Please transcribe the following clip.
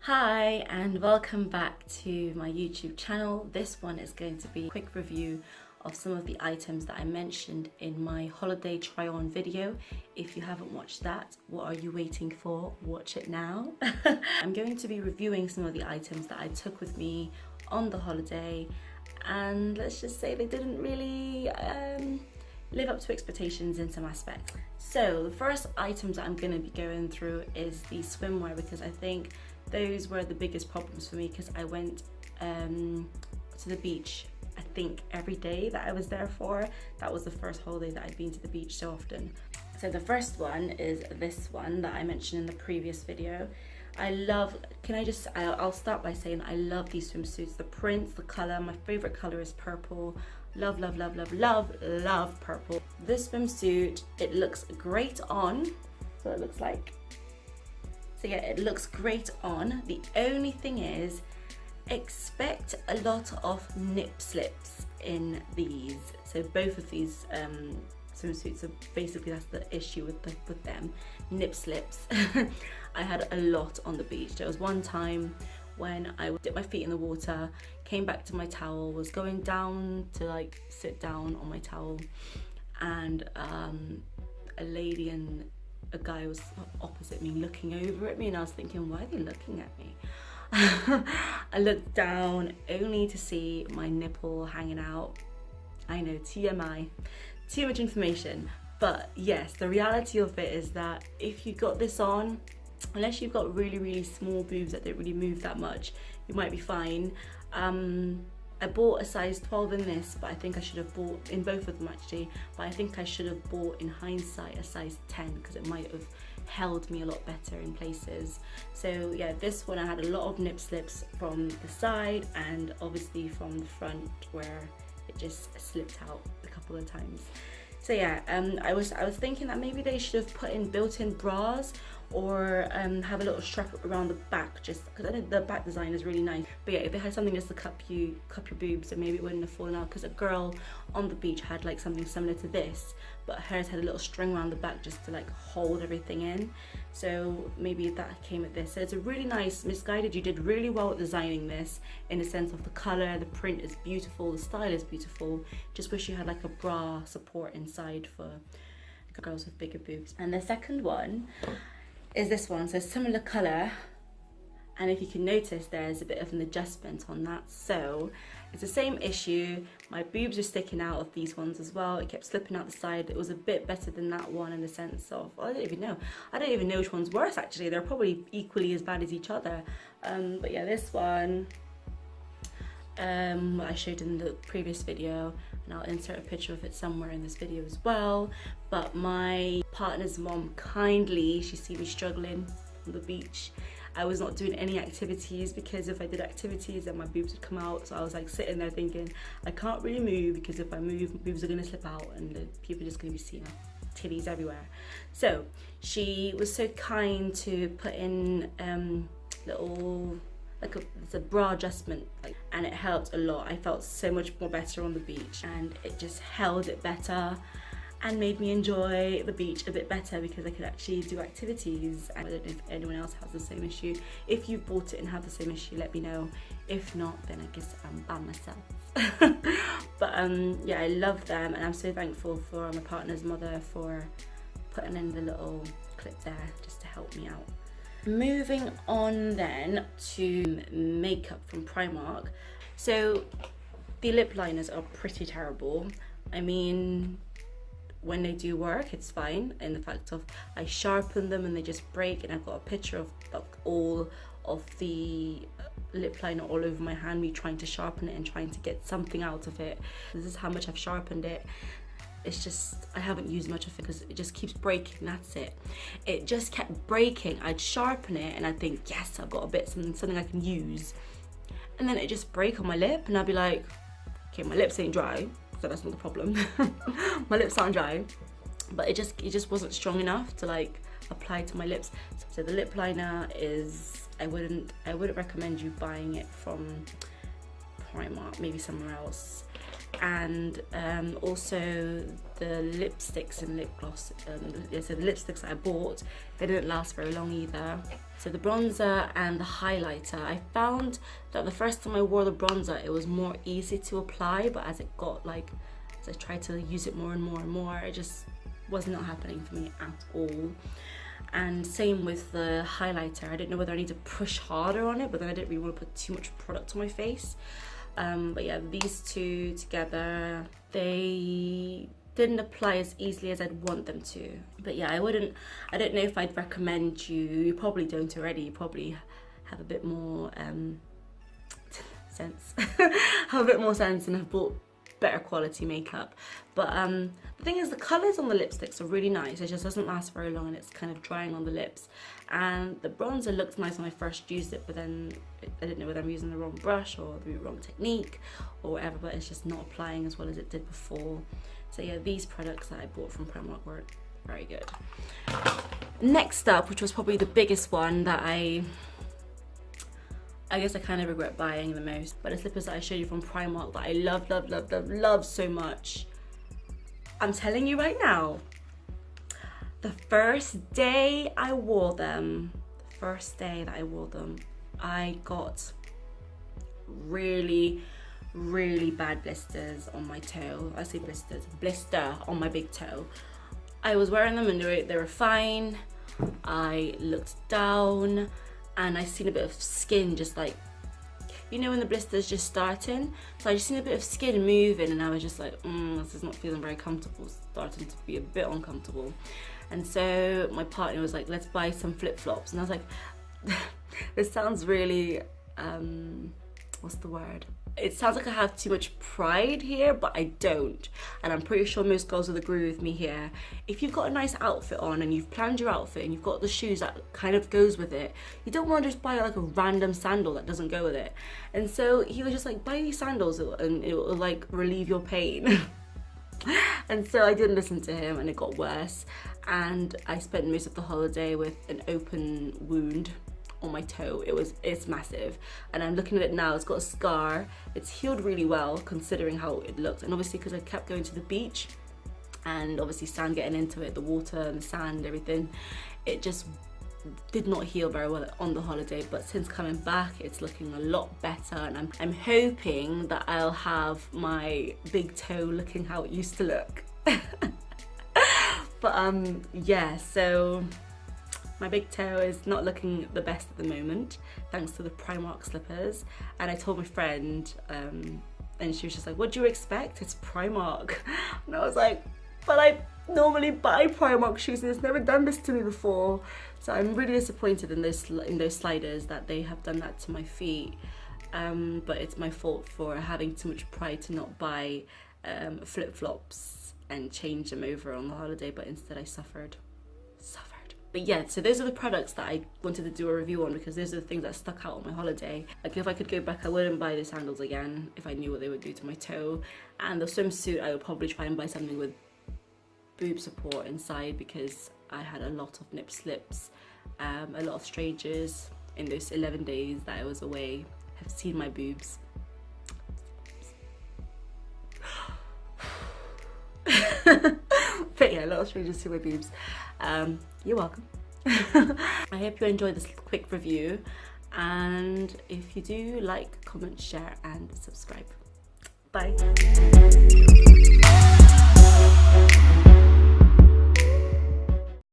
Hi and welcome back to my YouTube channel. This one is going to be a quick review of some of the items that I mentioned in my holiday try-on video. If you haven't watched that, what are you waiting for? Watch it now. I'm going to be reviewing some of the items that I took with me on the holiday, and let's just say they didn't really live up to expectations in some aspects. So the first items that I'm going to be going through is the swimwear, because I think those were the biggest problems for me, because I went to the beach I think every day that I was there for. That was the first holiday that I'd been to the beach so often. So the first one is this one that I mentioned in the previous video. I love, I'll start by saying I love these swimsuits, the prints, the color. My favorite color is purple. Love, love, love, love, love, love purple. This swimsuit, it looks great on, so it looks like. So yeah, it looks great on. The only thing is, expect a lot of nip slips in these. So both of these swimsuits are basically, that's the issue with them, nip slips. I had a lot on the beach. There was one time when I dipped my feet in the water, came back to my towel, was going down to like sit down on my towel, and a lady and a guy was opposite me looking over at me, and I was thinking, why are they looking at me? I looked down only to see my nipple hanging out. I know, TMI, too much information. But yes, the reality of it is that if you got this on, unless you've got really, really small boobs that don't really move that much, you might be fine. I bought a size 12 in this, but I think I should have bought, in both of them actually, but I think I should have bought in hindsight a size 10, because it might have held me a lot better in places. So yeah, this one I had a lot of nip slips from the side and obviously from the front, where it just slipped out a couple of times. So yeah, I was thinking that maybe they should have put in built-in bras, or have a little strap around the back, just because I think the back design is really nice. But yeah, if they had something just to cup your boobs, then maybe it wouldn't have fallen out, because a girl on the beach had like something similar to this, but hers had a little string around the back just to like hold everything in. So maybe that came with this. So it's a really nice Missguided. You did really well at designing this, in the sense of the color, the print is beautiful, the style is beautiful. Just wish you had like a bra support inside for girls with bigger boobs. And the second one is this one, so similar color, and if you can notice, there's a bit of an adjustment on that. So it's the same issue. My boobs are sticking out of these ones as well. It kept slipping out the side. It was a bit better than that one in the sense of, I don't even know which one's worse actually. They're probably equally as bad as each other. But yeah, this one I showed in the previous video, and I'll insert a picture of it somewhere in this video as well. But my partner's mom kindly, she see me struggling on the beach. I was not doing any activities, because if I did activities then my boobs would come out. So I was like sitting there thinking, I can't really move, because if I move, my boobs are gonna slip out and the people are just gonna be seeing my titties everywhere. So she was so kind to put in little, it's a bra adjustment, and it helped a lot. I felt so much more better on the beach, and it just held it better and made me enjoy the beach a bit better, because I could actually do activities. And I don't know if anyone else has the same issue. If you bought it and have the same issue, let me know. If not, then I guess I'm by myself. But yeah, I love them, and I'm so thankful for my partner's mother for putting in the little clip there just to help me out. Moving on then to makeup from Primark. So the lip liners are pretty terrible. I mean, when they do work, it's fine, in the fact of I sharpen them and they just break, and I've got a picture of like all of the lip liner all over my hand, me trying to sharpen it and trying to get something out of it. This is how much I've sharpened it. It's just, I haven't used much of it because it just keeps breaking, that's it. It just kept breaking. I'd sharpen it and I'd think, yes, I've got a bit, something I can use. And then it just break on my lip, and I'd be like, okay, my lips ain't dry, so that's not the problem. My lips aren't dry, but it just wasn't strong enough to like apply to my lips. So the lip liner is, I wouldn't recommend you buying it from Primark, maybe somewhere else. and also the lipsticks and lip gloss. So the lipsticks that I bought, they didn't last very long either. So the bronzer and the highlighter, I found that the first time I wore the bronzer, it was more easy to apply, but as it got like, as I tried to use it more and more and more, it just was not happening for me at all. And same with the highlighter. I didn't know whether I need to push harder on it, but then I didn't really want to put too much product on my face. But yeah, these two together, they didn't apply as easily as I'd want them to. But yeah, I don't know if I'd recommend you probably don't already, you probably have a bit more sense, have a bit more sense and have bought better quality makeup. But the thing is, the colours on the lipsticks are really nice. It just doesn't last very long and it's kind of drying on the lips. And the bronzer looked nice when I first used it, but then I didn't know whether I'm using the wrong brush or the wrong technique or whatever, but it's just not applying as well as it did before. So yeah, these products that I bought from Primark were very good. Next up, which was probably the biggest one that I guess I kind of regret buying the most, but the slippers that I showed you from Primark that I love so much. I'm telling you right now, the first day I wore them, I got really bad blisters on my toe. I say blisters, blister on my big toe. I was wearing them and they were fine. I looked down and I seen a bit of skin, just like, you know when the blister's just starting? So I just seen a bit of skin moving and I was just like, this is not feeling very comfortable, starting to be a bit uncomfortable. And so my partner was like, let's buy some flip-flops. And I was like, this sounds really, what's the word? It sounds like I have too much pride here, but I don't. And I'm pretty sure most girls will agree with me here. If you've got a nice outfit on and you've planned your outfit and you've got the shoes that kind of goes with it, you don't want to just buy like a random sandal that doesn't go with it. And so he was just like, buy these sandals and it will like relieve your pain. And so I didn't listen to him and it got worse. And I spent most of the holiday with an open wound on my toe. It's massive, and I'm looking at it now. It's got a scar. It's healed really well considering how it looked, and obviously because I kept going to the beach and obviously sand getting into it, the water and the sand, everything, it just did not heal very well on the holiday. But since coming back, it's looking a lot better, and I'm hoping that I'll have my big toe looking how it used to look. But yeah, so my big toe is not looking the best at the moment, thanks to the Primark slippers. And I told my friend, and she was just like, what do you expect? It's Primark. And I was like, but I normally buy Primark shoes and it's never done this to me before. So I'm really disappointed in those sliders that they have done that to my feet. But it's my fault for having too much pride to not buy flip-flops and change them over on the holiday, but instead I suffered. But yeah, so those are the products that I wanted to do a review on, because those are the things that stuck out on my holiday. Like if I could go back, I wouldn't buy the sandals again if I knew what they would do to my toe. And the swimsuit, I would probably try and buy something with boob support inside, because I had a lot of nip slips. A lot of strangers in those 11 days that I was away have seen my boobs. But yeah, a lot of strangers see my boobs. You're welcome. I hope you enjoyed this quick review, and if you do, like, comment, share and subscribe. Bye.